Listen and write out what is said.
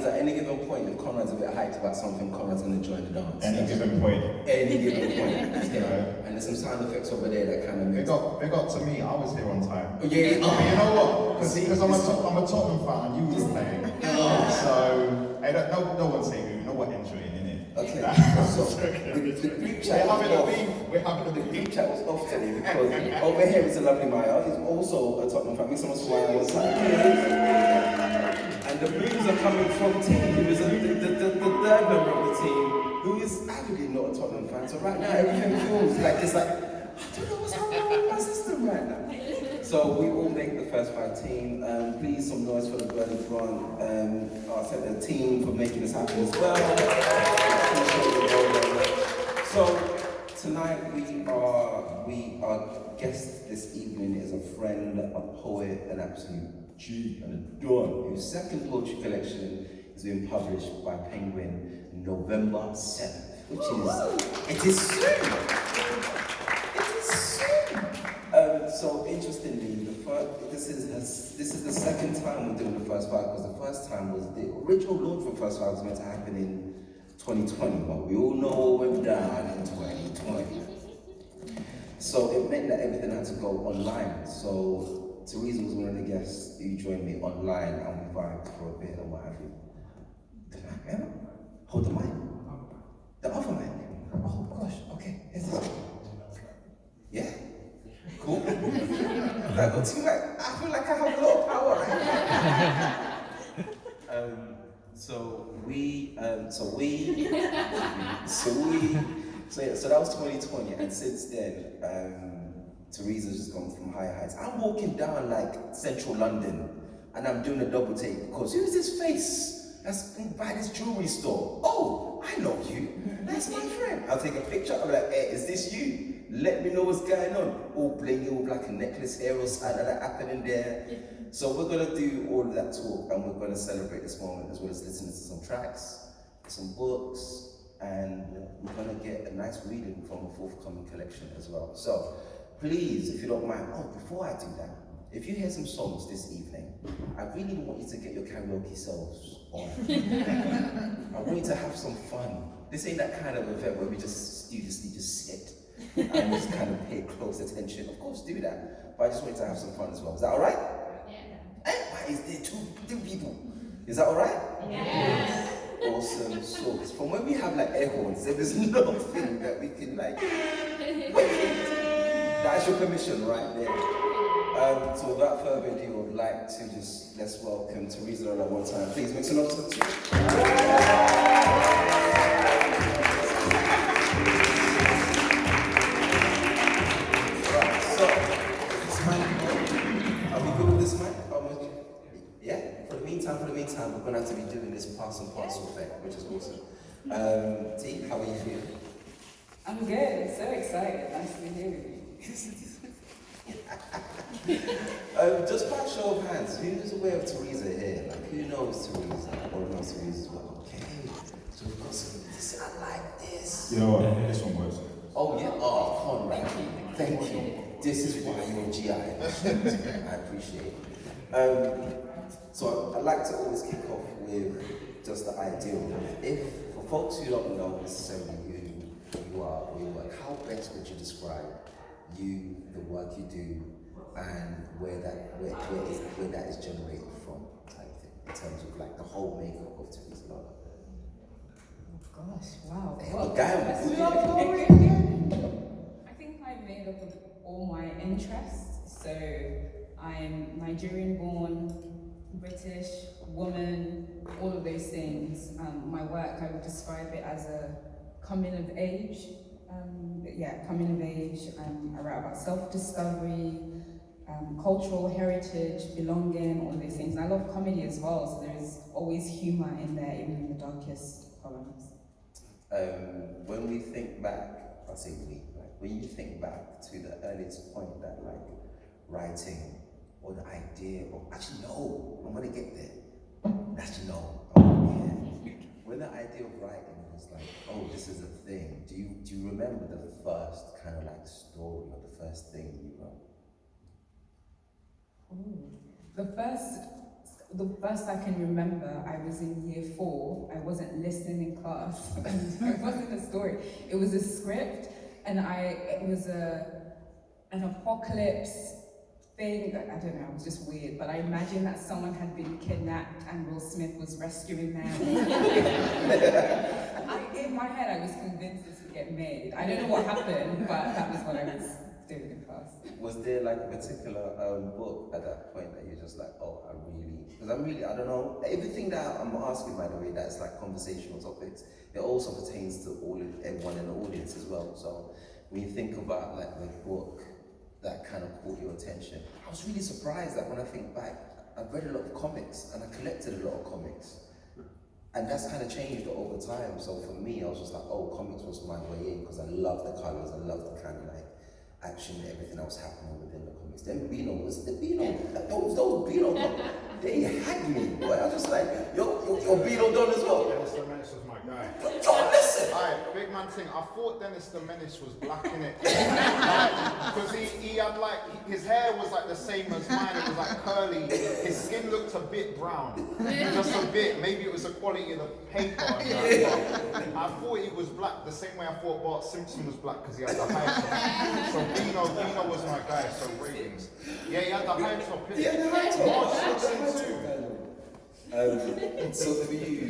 at any given point, if Conrad's a bit hyped about something, Conrad's going to join the dance. Any given point. Any given point. Yeah. And there's some sound effects over there that kind of makes... They got to me, I was here on time. Oh, yeah. But you know what? Because I'm a Tottenham fan and you was playing. So, hey, no one say who, no one entering in it. Okay. So, the group chat the group chat was off today because over here is a lovely Maya. He's also a Tottenham fan. Make someone smile one time. And the views are coming from Tim, who is the third member of the team, who is actually not a Tottenham fan. So right now everything feels like it's like, I don't know what's happening with my system right now. So we all make the first 5 team. Please some noise for the Burning Front. I said the team for making this happen as well. So tonight our guest this evening is a friend, a poet, an absolute G and a Don, whose second poetry collection is being published by Penguin November 7th, which is soon. So interestingly, this is the second time we're doing the first 5, because the first time was the original launch for first 5 was meant to happen in 2020, but we all know what went down in 2020. So it meant that everything had to go online. So Theresa was one of the guests who joined me online and we vibed for a bit and what have you. The mic, yeah? Hold the mic. The other mic. Oh gosh, okay, here's this. Yeah? Cool. I got too much. I feel like I have a lot of power right now. So that was 2020, and since then, Theresa's just gone from higher heights. I'm walking down like central London, and I'm doing a double take because who's this face that's by this jewelry store? Oh, I know you. That's my friend. I'll take a picture. I'm like, hey, is this you? Let me know what's going on. All blingy with like a necklace here or something like that happening there. Yeah. So we're gonna do all of that talk, and we're gonna celebrate this moment as well as listening to some tracks, some books, and we're gonna get a nice reading from a forthcoming collection as well. So please, if you don't mind, before I do that, if you hear some songs this evening, I really want you to get your karaoke selves on. I want you to have some fun. This ain't that kind of event where we just studiously just sit and just kind of pay close attention. Of course, do that, but I just want you to have some fun as well. Is that all right? Yeah. Why is there two people? Is that all right? Yes. Awesome. So from when we have like air horns, there's nothing that we can like. Wait. That's your permission right there. So without further ado, I would like to let's welcome Theresa Lola one time. Please make some noise to the two. Right, so this mic, are we good with this mic? Yeah? For the meantime, we're gonna have to be doing this pass and parcel thing, which is awesome. T, how are you feeling? I'm good, so excited. Nice to be here with you. Just by show of hands, who's aware of Theresa here? Like, who knows Theresa? Or knows Theresa's work? Okay, so we've got some this. I like this. You know what? This one works. Oh, yeah? Oh, Conrad. Thank you. This is why you're GI. I appreciate it. So I like to always kick off with just the idea of if, for folks who don't know necessarily who you are or your work, how best would you describe you, the work you do, and where that is generated from, type thing, in terms of like the whole makeup of Theresa Lola? Oh gosh, wow. I think I'm made up of all my interests. So I'm Nigerian born, British, woman, all of those things. My work, I would describe it as a coming of age. Coming of age. I write about self-discovery, cultural heritage, belonging, all of those things. And I love comedy as well, so there's always humor in there, even in the darkest poems. When we think back, when you think back to the earliest point that like writing or the idea of, actually no, I'm gonna get there. Actually no, I'm gonna be here. When the idea of writing was like, oh, this is a thing, do you remember the first kind of like story or the first thing you wrote? Ooh. The first, the first I can remember, I was in year 4. I wasn't listening in class. It wasn't a story. It was a script, and it was an apocalypse thing. I don't know. It was just weird. But I imagine that someone had been kidnapped and Will Smith was rescuing them. In my head, I was convinced this would get made. I don't know what happened, but that was what I was doing in class. Was there like a particular book at that point that you're just like, oh, because I don't know, everything that I'm asking, by the way, that's like conversational topics, it also pertains to everyone in the audience as well. So when you think about like the book that kind of caught your attention, I was really surprised that when I think back, I've read a lot of comics and I collected a lot of comics. And that's kind of changed over time. So for me, I was just like, oh, comics was my way in, because I love the colors, I love the kind of like action, everything that was happening within the comics. Then Beano, those Beano, they had me. Boy, I was just like, yo, Beano done as well. Dennis the Menace was my guy. Yo, listen. Alright, big man thing. I thought Dennis the Menace was black in it. Because he had like, his hair was like the same as mine. It was like curly. His skin looked a bit brown. Just a bit. Maybe it was the quality of the paper. I thought he was black the same way I thought Bart Simpson was black because he had the high top. So Beano was my guy. So ratings. Yeah, he had the high top. Yeah, the high top. March 6 and 2. So for you,